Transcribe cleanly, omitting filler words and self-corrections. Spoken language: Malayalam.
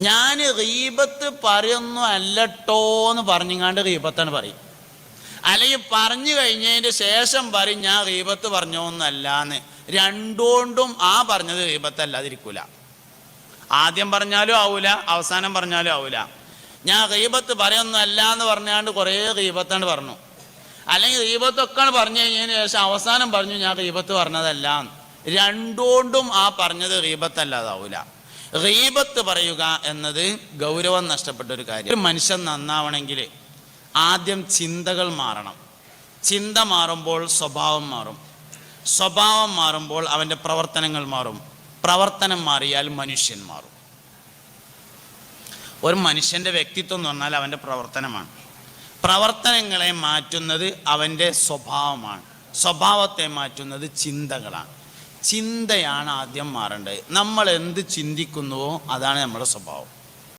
ഞാൻ ഗീബത്ത് പറയുന്നു അല്ലട്ടോ എന്ന് പറഞ്ഞിങ്ങാണ്ട് ഗീബത്താണ് പറയും. അല്ലെങ്കിൽ പറഞ്ഞു കഴിഞ്ഞതിന് ശേഷം പറയും ഞാൻ ഗീബത്ത് പറഞ്ഞോന്നല്ലാന്ന്. രണ്ടുകൊണ്ടും ആ പറഞ്ഞത് ഗീബത്തല്ലാതിരിക്കൂല. ആദ്യം പറഞ്ഞാലും ആവൂല, അവസാനം പറഞ്ഞാലും ആവൂല. ഞാൻ ഗീബത്ത് പറയുന്നു അല്ല എന്ന് പറഞ്ഞാണ്ട് കുറേ ഗീബത്താണ് പറഞ്ഞു. അല്ലെങ്കിൽ ഗീബത്തൊക്കെ പറഞ്ഞു കഴിഞ്ഞതിന് ശേഷം അവസാനം പറഞ്ഞു ഞാൻ ഗീബത്ത് പറഞ്ഞതല്ല. രണ്ടുകൊണ്ടും ആ പറഞ്ഞത് ഗീബത്തല്ലാതാവൂല. ഗീബത്ത് പറയുക എന്നത് ഗൗരവം നഷ്ടപ്പെട്ട ഒരു കാര്യം. ഒരു മനുഷ്യൻ നന്നാവണമെങ്കിൽ ആദ്യം ചിന്തകൾ മാറണം. ചിന്ത മാറുമ്പോൾ സ്വഭാവം മാറും. സ്വഭാവം മാറുമ്പോൾ അവൻ്റെ പ്രവർത്തനങ്ങൾ മാറും. പ്രവർത്തനം മാറിയാൽ മനുഷ്യൻ മാറും. ഒരു മനുഷ്യൻ്റെ വ്യക്തിത്വം എന്ന് പറഞ്ഞാൽ അവൻ്റെ പ്രവർത്തനമാണ്. പ്രവർത്തനങ്ങളെ മാറ്റുന്നത് അവൻ്റെ സ്വഭാവമാണ്. സ്വഭാവത്തെ മാറ്റുന്നത് ചിന്തകളാണ്. ചിന്തയാണ് ആദ്യം മാറേണ്ടത്. നമ്മൾ എന്ത് ചിന്തിക്കുന്നുവോ അതാണ് നമ്മുടെ സ്വഭാവം.